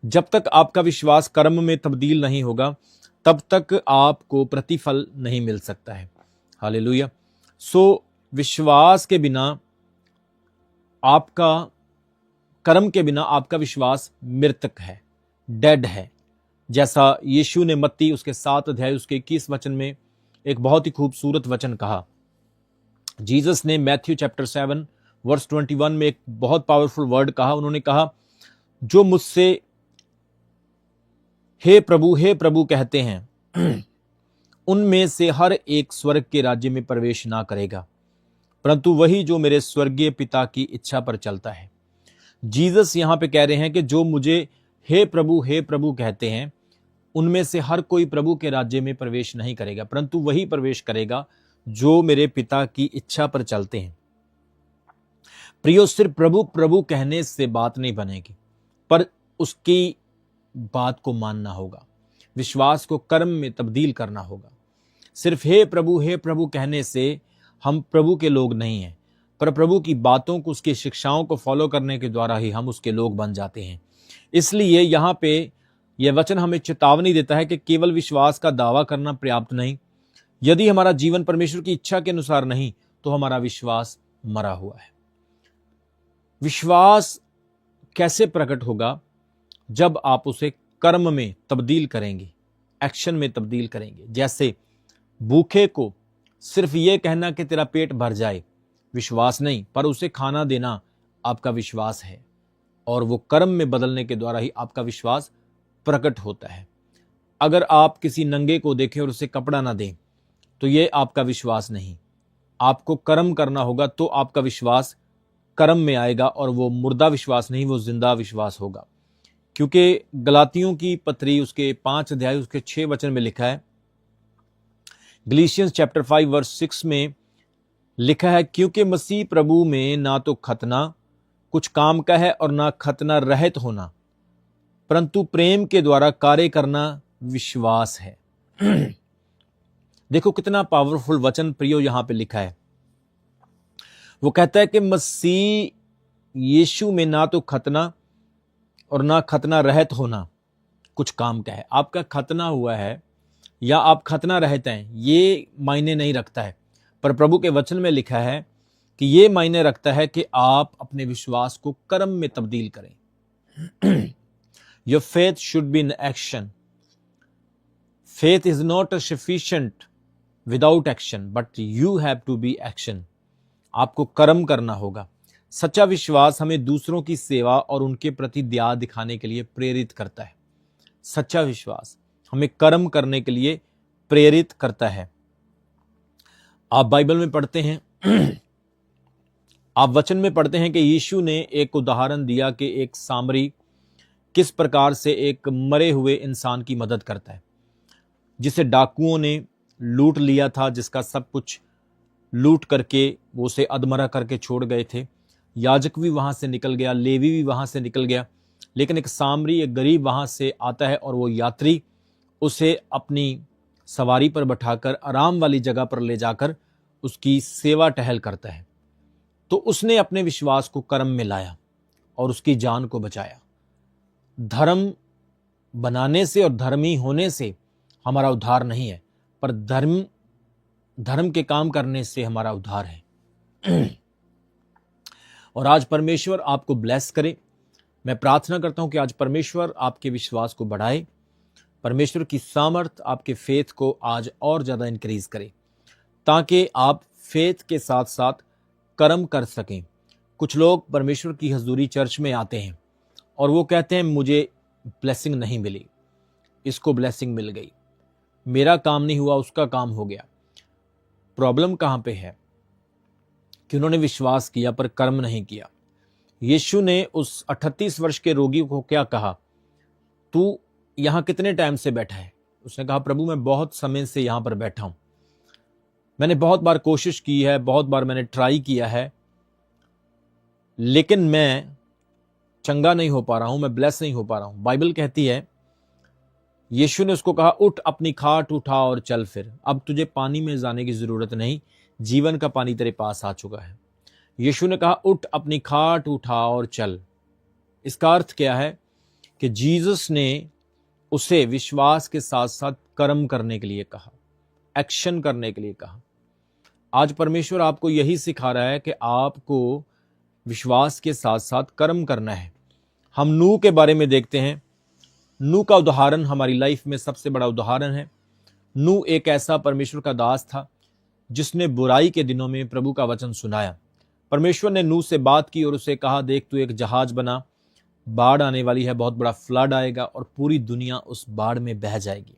जब तक आपका विश्वास कर्म में तब्दील नहीं होगा तब तक आपको प्रतिफल नहीं मिल सकता है। हालेलुया। सो विश्वास के बिना आपका, कर्म के बिना आपका विश्वास मृतक है, डेड है। जैसा यीशु ने मत्ती उसके 7 अध्याय उसके 21 वचन में एक बहुत ही खूबसूरत वचन कहा। जीसस ने मैथ्यू चैप्टर 7 वर्स 21 में एक बहुत पावरफुल वर्ड कहा। उन्होंने कहा, जो मुझसे हे प्रभु कहते हैं उनमें से हर एक स्वर्ग के राज्य में प्रवेश ना करेगा, परंतु वही जो मेरे स्वर्गीय पिता की इच्छा पर चलता है। जीसस यहां पे कह रहे हैं कि जो मुझे हे प्रभु कहते हैं उनमें से हर कोई प्रभु के राज्य में प्रवेश नहीं करेगा, परंतु वही प्रवेश करेगा जो मेरे पिता की इच्छा पर चलते हैं। प्रियो, सिर्फ प्रभु प्रभु कहने से बात नहीं बनेगी, पर उसकी बात को मानना होगा, विश्वास को कर्म में तब्दील करना होगा। सिर्फ हे प्रभु कहने से हम प्रभु के लोग नहीं हैं, पर प्रभु की बातों को, उसकी शिक्षाओं को फॉलो करने के द्वारा ही हम उसके लोग बन जाते हैं। इसलिए यहाँ पे यह वचन हमें चेतावनी देता है कि केवल विश्वास का दावा करना पर्याप्त नहीं। यदि हमारा जीवन परमेश्वर की इच्छा के अनुसार नहीं तो हमारा विश्वास मरा हुआ है। विश्वास कैसे प्रकट होगा? जब आप उसे कर्म में तब्दील करेंगे, एक्शन में तब्दील करेंगे। जैसे भूखे को सिर्फ ये कहना कि तेरा पेट भर जाए विश्वास नहीं, पर उसे खाना देना आपका विश्वास है, और वो कर्म में बदलने के द्वारा ही आपका विश्वास प्रकट होता है। अगर आप किसी नंगे को देखें और उसे कपड़ा ना दें तो ये आपका विश्वास नहीं। आपको कर्म करना होगा तो आपका विश्वास कर्म में आएगा, और वो मुर्दा विश्वास नहीं, वो जिंदा विश्वास होगा। क्योंकि गलातियों की पत्री उसके 5 अध्याय उसके 6 वचन में लिखा है, गलीशियंस चैप्टर 5 वर्स 6 में लिखा है, क्योंकि मसीह प्रभु में ना तो खतना कुछ काम का है और ना खतना रहित होना, परंतु प्रेम के द्वारा कार्य करना विश्वास है। देखो कितना पावरफुल वचन प्रियो यहां पे लिखा है। वो कहता है कि मसीह यीशु में ना तो खतना और ना खतना रहित होना कुछ काम का है। आपका खतना हुआ है या आप खतना रहित हैं, ये मायने नहीं रखता है, पर प्रभु के वचन में लिखा है कि ये मायने रखता है कि आप अपने विश्वास को कर्म में तब्दील करें। Your faith should be in action. Faith is not sufficient without action, but you have to be action. आपको कर्म करना होगा। सच्चा विश्वास हमें दूसरों की सेवा और उनके प्रति दया दिखाने के लिए प्रेरित करता है। सच्चा विश्वास हमें कर्म करने के लिए प्रेरित करता है। आप बाइबल में पढ़ते हैं, आप वचन में पढ़ते हैं कि यीशु ने एक उदाहरण दिया कि एक सामरी किस प्रकार से एक मरे हुए इंसान की मदद करता है, जिसे डाकुओं ने लूट लिया था, जिसका सब कुछ लूट करके वो उसे अधमरा करके छोड़ गए थे। याजक भी वहां से निकल गया, लेवी भी वहां से निकल गया, लेकिन एक सामरी, एक गरीब वहां से आता है और वो यात्री उसे अपनी सवारी पर बैठाकर आराम वाली जगह पर ले जाकर उसकी सेवा टहल करता है। तो उसने अपने विश्वास को कर्म में लाया और उसकी जान को बचाया। धर्म बनाने से और धर्मी होने से हमारा उद्धार नहीं है, पर धर्म के काम करने से हमारा उद्धार है। और आज परमेश्वर आपको ब्लेस करे। मैं प्रार्थना करता हूं कि आज परमेश्वर आपके विश्वास को बढ़ाए, परमेश्वर की सामर्थ आपके फेथ को आज और ज्यादा इंक्रीज करे, ताकि आप फेथ के साथ साथ कर्म कर सकें। कुछ लोग परमेश्वर की हजूरी चर्च में आते हैं और वो कहते हैं मुझे ब्लेसिंग नहीं मिली, इसको ब्लेसिंग मिल गई, मेरा काम नहीं हुआ, उसका काम हो गया। प्रॉब्लम कहां पे है? कि उन्होंने विश्वास किया पर कर्म नहीं किया। यीशु ने उस 38 वर्ष के रोगी को क्या कहा? तू यहां कितने टाइम से बैठा है? उसने कहा, प्रभु मैं बहुत समय से यहां पर बैठा हूं, मैंने बहुत बार कोशिश की है, बहुत बार मैंने ट्राई किया है, लेकिन मैं चंगा नहीं हो पा रहा हूं, मैं ब्लेस नहीं हो पा रहा हूं। बाइबल कहती है, यीशु ने उसको कहा, उठ अपनी खाट उठा और चल फिर, अब तुझे पानी में जाने की जरूरत नहीं, जीवन का पानी तेरे पास आ चुका है। यीशु ने कहा, उठ अपनी खाट उठा और चल। इसका अर्थ क्या है? कि जीसस ने उसे विश्वास के साथ साथ कर्म करने के लिए कहा, एक्शन करने के लिए कहा। आज परमेश्वर आपको यही सिखा रहा है कि आपको विश्वास के साथ साथ कर्म करना है। हम नूह के बारे में देखते हैं। नूह का उदाहरण हमारी लाइफ में सबसे बड़ा उदाहरण है। नूह एक ऐसा परमेश्वर का दास था जिसने बुराई के दिनों में प्रभु का वचन सुनाया। परमेश्वर ने नूह से बात की और उसे कहा, देख तू एक जहाज बना, बाढ़ आने वाली है, बहुत बड़ा फ्लड आएगा और पूरी दुनिया उस बाढ़ में बह जाएगी,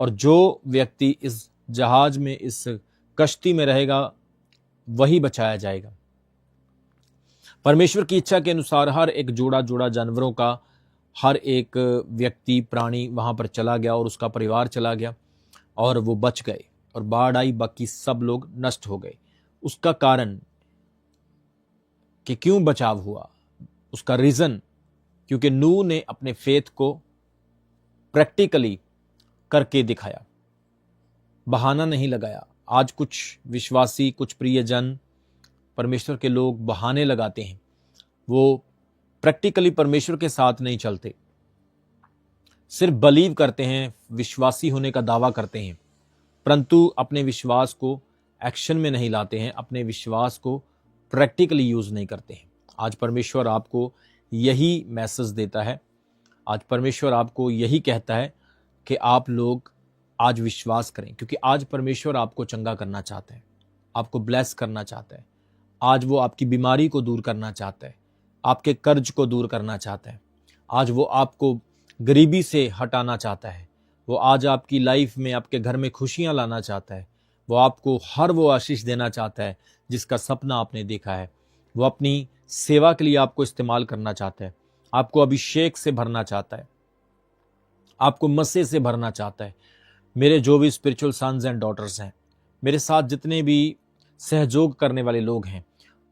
और जो व्यक्ति इस जहाज में, इस कश्ती में रहेगा, वही बचाया जाएगा। परमेश्वर की इच्छा के अनुसार हर एक जोड़ा जोड़ा जानवरों का, हर एक व्यक्ति, प्राणी वहां पर चला गया और उसका परिवार चला गया और वो बच गए, और बाढ़ आई, बाकी सब लोग नष्ट हो गए। उसका कारण कि क्यों बचाव हुआ, उसका रीजन, क्योंकि नूह ने अपने फेथ को प्रैक्टिकली करके दिखाया, बहाना नहीं लगाया। आज कुछ विश्वासी, कुछ प्रियजन, परमेश्वर के लोग बहाने लगाते हैं, वो प्रैक्टिकली परमेश्वर के साथ नहीं चलते, सिर्फ बिलीव करते हैं, विश्वासी होने का दावा करते हैं, परंतु अपने विश्वास को एक्शन में नहीं लाते हैं, अपने विश्वास को प्रैक्टिकली यूज नहीं करते हैं। आज परमेश्वर आपको यही मैसेज देता है, आज परमेश्वर आपको यही कहता है कि आप लोग आज विश्वास करें, क्योंकि आज परमेश्वर आपको चंगा करना चाहता है, आपको ब्लेस करना चाहता है। आज वो आपकी बीमारी को दूर करना चाहता है, आपके कर्ज को दूर करना चाहता है। आज वो आपको गरीबी से हटाना चाहता है। वो आज आपकी लाइफ में, आपके घर में खुशियां लाना चाहता है। वो आपको हर वो आशीष देना चाहता है जिसका सपना आपने देखा है। वो अपनी सेवा के लिए आपको इस्तेमाल करना चाहता है, आपको अभिषेक से भरना चाहता है, आपको मसीह से भरना चाहता है। मेरे जो भी स्पिरिचुअल सन्स एंड डॉटर्स हैं, मेरे साथ जितने भी सहयोग करने वाले लोग हैं,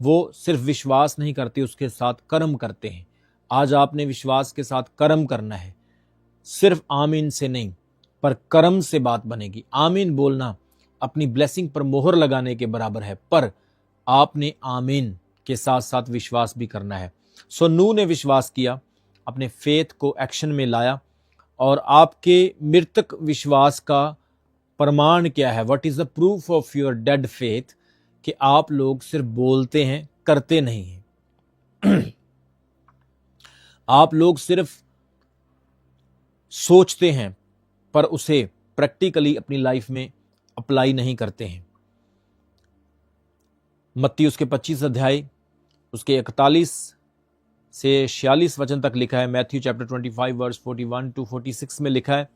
वो सिर्फ विश्वास नहीं करते, उसके साथ कर्म करते हैं। आज आपने विश्वास के साथ कर्म करना है, सिर्फ आमीन से नहीं, पर कर्म से बात बनेगी। आमीन बोलना अपनी ब्लेसिंग पर मोहर लगाने के बराबर है, पर आपने आमीन के साथ साथ विश्वास भी करना है। सो नूह ने विश्वास किया, अपने फेथ को एक्शन में लाया, और आपके मृतक विश्वास का प्रमाण क्या है? What is the proof of your dead faith? कि आप लोग सिर्फ बोलते हैं, करते नहीं हैं। आप लोग सिर्फ सोचते हैं, पर उसे प्रैक्टिकली अपनी लाइफ में अप्लाई नहीं करते हैं। मत्ती उसके 25 अध्याय उसके 41 से 46 वचन तक लिखा है। मैथ्यू चैप्टर 25 वर्स 41 टू 46 में लिखा है,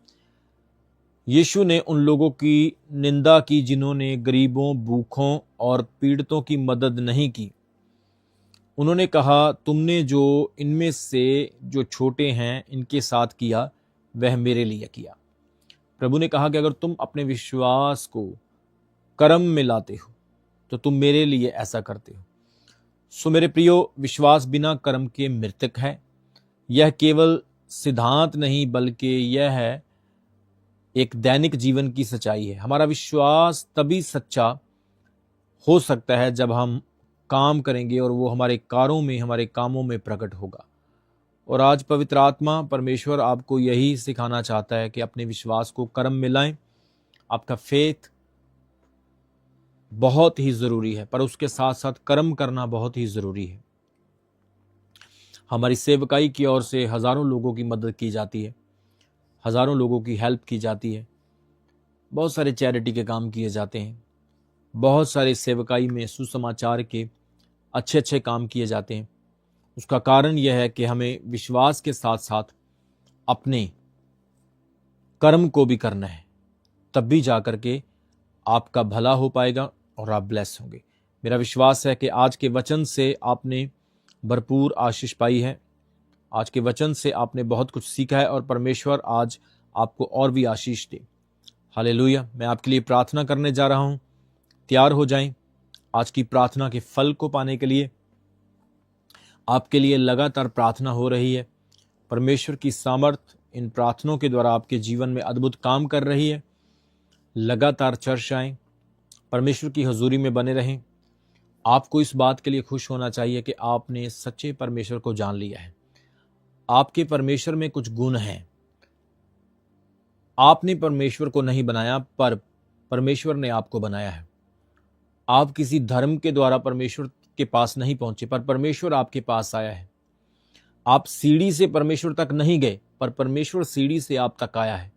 यीशु ने उन लोगों की निंदा की जिन्होंने गरीबों, भूखों और पीड़ितों की मदद नहीं की। उन्होंने कहा, तुमने जो इनमें से जो छोटे हैं इनके साथ किया, वह मेरे लिए किया। प्रभु ने कहा कि अगर तुम अपने विश्वास को कर्म में लाते हो तो तुम मेरे लिए ऐसा करते हो। सो मेरे प्रियो, विश्वास बिना कर्म के मृतक है। यह केवल सिद्धांत नहीं, बल्कि यह है एक दैनिक जीवन की सच्चाई है। हमारा विश्वास तभी सच्चा हो सकता है जब हम काम करेंगे और वो हमारे कारों में, हमारे कामों में प्रकट होगा। और आज पवित्र आत्मा परमेश्वर आपको यही सिखाना चाहता है कि अपने विश्वास को कर्म में लाएं। आपका फेथ बहुत ही जरूरी है, पर उसके साथ साथ कर्म करना बहुत ही जरूरी है। हमारी सेवकाई की ओर से हजारों लोगों की मदद की जाती है, हजारों लोगों की हेल्प की जाती है, बहुत सारे चैरिटी के काम किए जाते हैं, बहुत सारे सेवकाई में सुसमाचार के अच्छे अच्छे काम किए जाते हैं। उसका कारण यह है कि हमें विश्वास के साथ साथ अपने कर्म को भी करना है, तब भी जाकर के आपका भला हो पाएगा और आप ब्लेस होंगे। मेरा विश्वास है कि आज के वचन से आपने भरपूर आशीष पाई है, आज के वचन से आपने बहुत कुछ सीखा है, और परमेश्वर आज आपको और भी आशीष दे। हालेलुया। मैं आपके लिए प्रार्थना करने जा रहा हूं, तैयार हो जाएं आज की प्रार्थना के फल को पाने के लिए। आपके लिए लगातार प्रार्थना हो रही है। परमेश्वर की सामर्थ इन प्रार्थनाओं के द्वारा आपके जीवन में अद्भुत काम कर रही है। लगातार चर्च आएं, परमेश्वर की हजूरी में बने रहें। आपको इस बात के लिए खुश होना चाहिए कि आपने सच्चे परमेश्वर को जान लिया है। आपके परमेश्वर में कुछ गुण हैं। आपने परमेश्वर को नहीं बनाया, पर परमेश्वर ने आपको बनाया है। आप किसी धर्म के द्वारा परमेश्वर के पास नहीं पहुंचे, पर परमेश्वर आपके पास आया है। आप सीढ़ी से परमेश्वर तक नहीं गए, पर परमेश्वर सीढ़ी से आप तक आया है।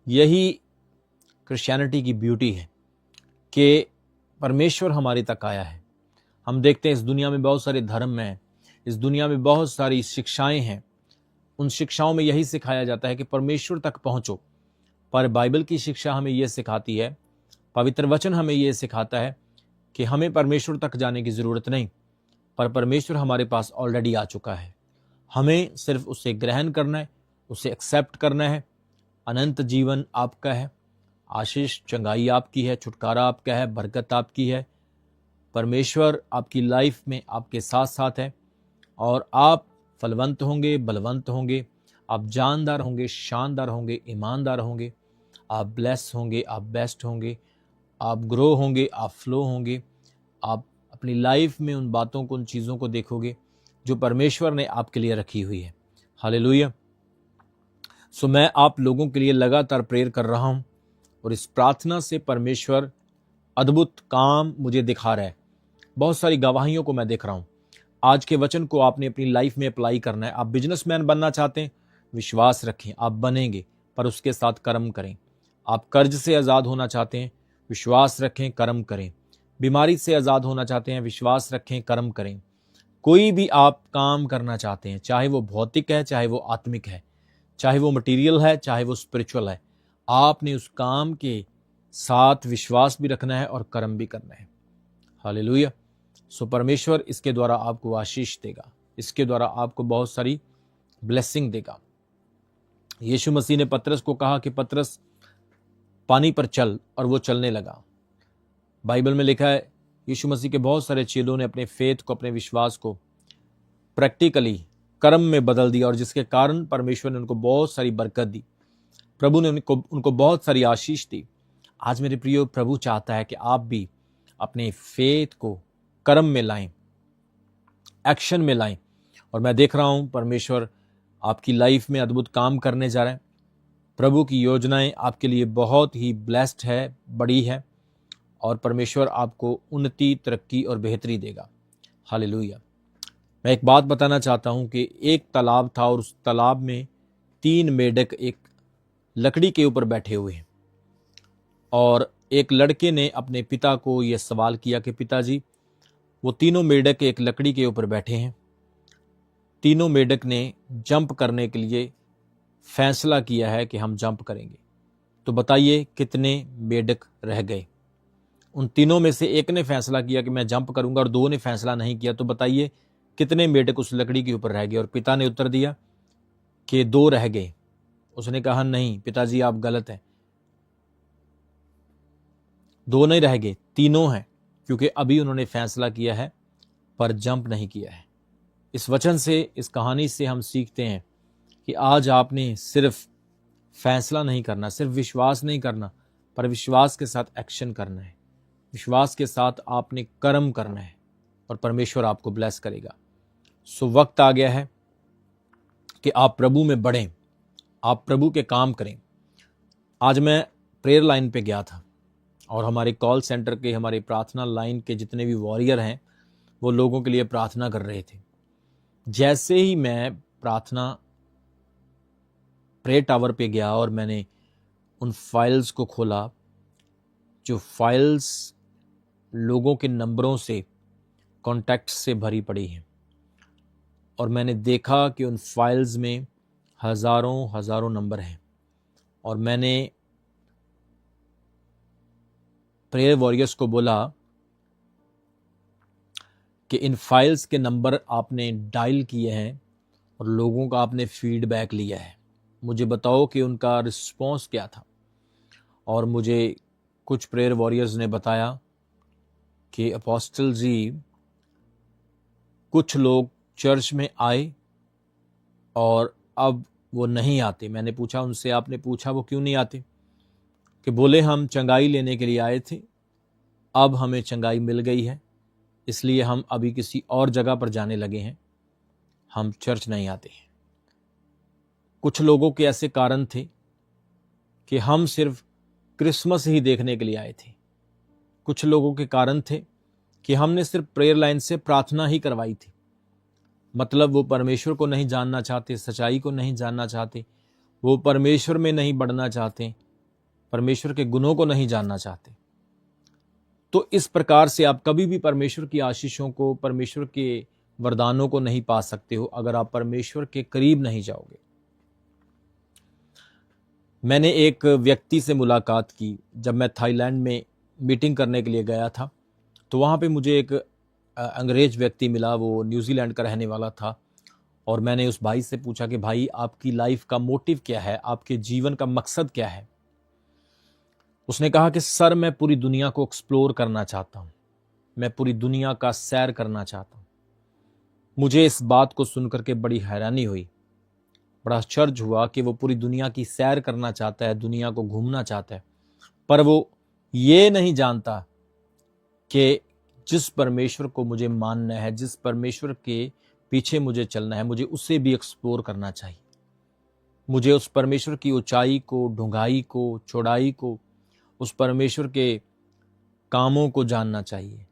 यही क्रिश्चियनिटी की ब्यूटी है कि परमेश्वर हमारे तक आया है। हम देखते हैं इस दुनिया में बहुत सारे धर्म हैं, इस दुनिया में बहुत सारी शिक्षाएं हैं। उन शिक्षाओं में यही सिखाया जाता है कि परमेश्वर तक पहुंचो, पर बाइबल की शिक्षा हमें यह सिखाती है, पवित्र वचन हमें यह सिखाता है कि हमें परमेश्वर तक जाने की ज़रूरत नहीं, पर परमेश्वर हमारे पास ऑलरेडी आ चुका है। हमें सिर्फ उसे ग्रहण करना है, उसे एक्सेप्ट करना है। अनंत जीवन आपका है, आशीष चंगाई आपकी है, छुटकारा आपका है, बरकत आपकी है। परमेश्वर आपकी लाइफ में आपके साथ साथ है और आप फलवंत होंगे, बलवंत होंगे, आप जानदार होंगे, शानदार होंगे, ईमानदार होंगे, आप ब्लेस होंगे, आप बेस्ट होंगे, आप ग्रो होंगे, आप फ्लो होंगे। आप अपनी लाइफ में उन बातों को, उन चीज़ों को देखोगे जो परमेश्वर ने आपके लिए रखी हुई है। हालेलुया। सो मैं आप लोगों के लिए लगातार प्रेयर कर रहा हूं और इस प्रार्थना से परमेश्वर अद्भुत काम मुझे दिखा रहा है। बहुत सारी गवाहियों को मैं देख रहा हूं। आज के वचन को आपने अपनी लाइफ में अप्लाई करना है। आप बिजनेसमैन बनना चाहते हैं, विश्वास रखें, आप बनेंगे, पर उसके साथ कर्म करें। आप कर्ज से आज़ाद होना चाहते हैं, विश्वास रखें, कर्म करें। बीमारी से आज़ाद होना चाहते हैं, विश्वास रखें, कर्म करें। कोई भी आप काम करना चाहते हैं, चाहे वो भौतिक है, चाहे वो आत्मिक है, चाहे वो मटीरियल है, चाहे वो स्पिरिचुअल है, आपने उस काम के साथ विश्वास भी रखना है और कर्म भी करना है। हालेलुया। सो परमेश्वर इसके द्वारा आपको आशीष देगा, इसके द्वारा आपको बहुत सारी ब्लेसिंग देगा। यीशु मसीह ने पतरस को कहा कि पतरस पानी पर चल, और वो चलने लगा। बाइबल में लिखा है यीशु मसीह के बहुत सारे चेलों ने अपने फेथ को, अपने विश्वास को प्रैक्टिकली कर्म में बदल दिया, और जिसके कारण परमेश्वर ने उनको बहुत सारी बरकत दी। प्रभु ने उनको बहुत सारी आशीष दी। आज मेरे प्रियो, प्रभु चाहता है कि आप भी अपने फेथ को कर्म में लाएं, एक्शन में लाएं। और मैं देख रहा हूं परमेश्वर आपकी लाइफ में अद्भुत काम करने जा रहा है। प्रभु की योजनाएं आपके लिए बहुत ही ब्लेस्ड है, बड़ी है, और परमेश्वर आपको उन्नति, तरक्की और बेहतरी देगा। हालेलुया। मैं एक बात बताना चाहता हूं कि एक तालाब था और उस तालाब में 3 मेंढक एक लकड़ी के ऊपर बैठे हुए हैं। और एक लड़के ने अपने पिता को यह सवाल किया कि पिताजी, वो तीनों मेंढक एक लकड़ी के ऊपर बैठे हैं, तीनों मेंढक ने जंप करने के लिए फैसला किया है कि हम जंप करेंगे, तो बताइए कितने मेंढक रह गए। उन तीनों में से एक ने फैसला किया कि मैं जंप करूंगा, और 2 ने फैसला नहीं किया, तो बताइए कितने मेंढक उस लकड़ी के ऊपर रह गए। और पिता ने उत्तर दिया कि 2 रह गए। उसने कहा नहीं पिताजी, आप गलत हैं, 2 नहीं रह गए, तीनों हैं, क्योंकि अभी उन्होंने फैसला किया है पर जंप नहीं किया है। इस वचन से, इस कहानी से हम सीखते हैं कि आज आपने सिर्फ फैसला नहीं करना, सिर्फ विश्वास नहीं करना, पर विश्वास के साथ एक्शन करना है। विश्वास के साथ आपने कर्म करना है और परमेश्वर आपको ब्लेस करेगा। सो वक्त आ गया है कि आप प्रभु में बढ़ें, आप प्रभु के काम करें। आज मैं प्रेयर लाइन पे गया था और हमारे कॉल सेंटर के, हमारे प्रार्थना लाइन के जितने भी वॉरियर हैं, वो लोगों के लिए प्रार्थना कर रहे थे। जैसे ही मैं प्रार्थना प्रेयर टावर पे गया और मैंने उन फाइल्स को खोला, जो फाइल्स लोगों के नंबरों से, कॉन्टैक्ट से भरी पड़ी हैं, और मैंने देखा कि उन फाइल्स में हज़ारों हज़ारों नंबर हैं। और मैंने प्रेयर वॉरियर्स को बोला कि इन फाइल्स के नंबर आपने डायल किए हैं और लोगों का आपने फीडबैक लिया है, मुझे बताओ कि उनका रिस्पॉन्स क्या था। और मुझे कुछ प्रेयर वॉरियर्स ने बताया कि अपोस्टल जी, कुछ लोग चर्च में आए और अब वो नहीं आते। मैंने पूछा उनसे, आपने पूछा वो क्यों नहीं आते? कि बोले हम चंगाई लेने के लिए आए थे, अब हमें चंगाई मिल गई है, इसलिए हम अभी किसी और जगह पर जाने लगे हैं, हम चर्च नहीं आते हैं। कुछ लोगों के ऐसे कारण थे कि हम सिर्फ क्रिसमस ही देखने के लिए आए थे। कुछ लोगों के कारण थे कि हमने सिर्फ प्रेयर लाइन से प्रार्थना ही करवाई थी। मतलब वो परमेश्वर को नहीं जानना चाहते, सच्चाई को नहीं जानना चाहते, वो परमेश्वर में नहीं बढ़ना चाहते, परमेश्वर के गुणों को नहीं जानना चाहते। तो इस प्रकार से आप कभी भी परमेश्वर की आशीषों को, परमेश्वर के वरदानों को नहीं पा सकते हो अगर आप परमेश्वर के करीब नहीं जाओगे। मैंने एक व्यक्ति से मुलाकात की जब मैं थाईलैंड में मीटिंग करने के लिए गया था। तो वहाँ पे मुझे एक अंग्रेज व्यक्ति मिला, वो न्यूजीलैंड का रहने वाला था। और मैंने उस भाई से पूछा कि भाई आपकी लाइफ का मोटिव क्या है, आपके जीवन का मकसद क्या है। उसने कहा कि सर मैं पूरी दुनिया को एक्सप्लोर करना चाहता हूँ, मैं पूरी दुनिया का सैर करना चाहता हूँ। मुझे इस बात को सुनकर के बड़ी हैरानी हुई, बड़ा आश्चर्य हुआ कि वो पूरी दुनिया की सैर करना चाहता है, दुनिया को घूमना चाहता है, पर वो ये नहीं जानता कि जिस परमेश्वर को मुझे मानना है, जिस परमेश्वर के पीछे मुझे चलना है, मुझे उसे भी एक्सप्लोर करना चाहिए। मुझे उस परमेश्वर की ऊंचाई को, ढूंढाई को, चौड़ाई को, उस परमेश्वर के कामों को जानना चाहिए।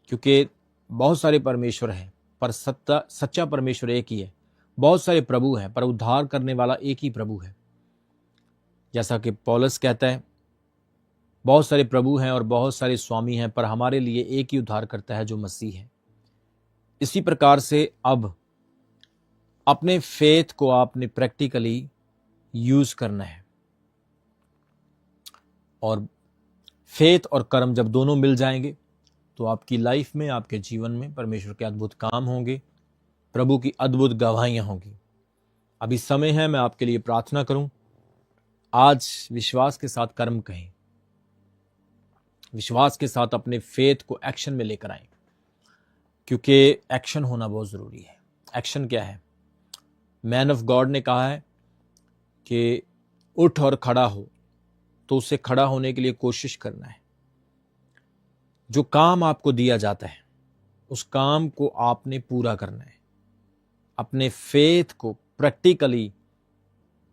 क्योंकि बहुत सारे परमेश्वर हैं पर सच्चा परमेश्वर एक ही है। बहुत सारे प्रभु हैं पर उद्धार करने वाला एक ही प्रभु है। जैसा कि पौलुस कहता है, बहुत सारे प्रभु हैं और बहुत सारे स्वामी हैं पर हमारे लिए एक ही उद्धार करता है जो मसीह है। इसी प्रकार से अब अपने फेथ को आपने प्रैक्टिकली यूज करना है। और फेथ और कर्म जब दोनों मिल जाएंगे तो आपकी लाइफ में, आपके जीवन में परमेश्वर के अद्भुत काम होंगे, प्रभु की अद्भुत गवाहियां होंगी। अभी समय है मैं आपके लिए प्रार्थना करूं। आज विश्वास के साथ कर्म कहें, विश्वास के साथ अपने फेथ को एक्शन में लेकर आएं, क्योंकि एक्शन होना बहुत जरूरी है। एक्शन क्या है? मैन ऑफ गॉड ने कहा है कि उठ और खड़ा हो, तो उससे खड़ा होने के लिए कोशिश करना है। जो काम आपको दिया जाता है उस काम को आपने पूरा करना है। अपने फेथ को प्रैक्टिकली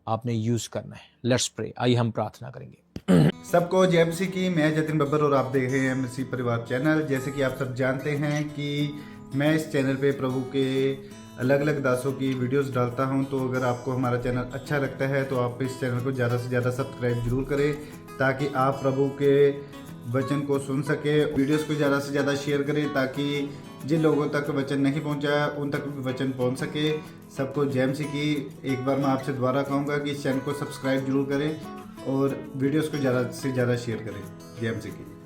आपने यूज करना है। Let's pray. आइए हम प्रार्थना करेंगे। सबको जय मसीह की। मैं जतिन बब्बर और आप देख रहे हैं मसीह परिवार चैनल। जैसे कि आप सब जानते हैं कि मैं इस चैनल पे प्रभु के अलग अलग दासों की वीडियोस डालता हूं। तो अगर आपको हमारा चैनल अच्छा लगता है तो आप इस चैनल को ज़्यादा से ज़्यादा सब्सक्राइब जरूर करें, ताकि आप प्रभु के वचन को सुन सके। वीडियोस को ज़्यादा से ज़्यादा शेयर करें ताकि जिन लोगों तक वचन नहीं पहुंचा उन तक भी वचन पहुंच सके। सबको जय मसीह की। एक बार मैं आपसे दोबारा कहूँगा कि इस चैनल को सब्सक्राइब जरूर करें और वीडियोस को ज़्यादा से ज़्यादा शेयर करें। जय मसीह की।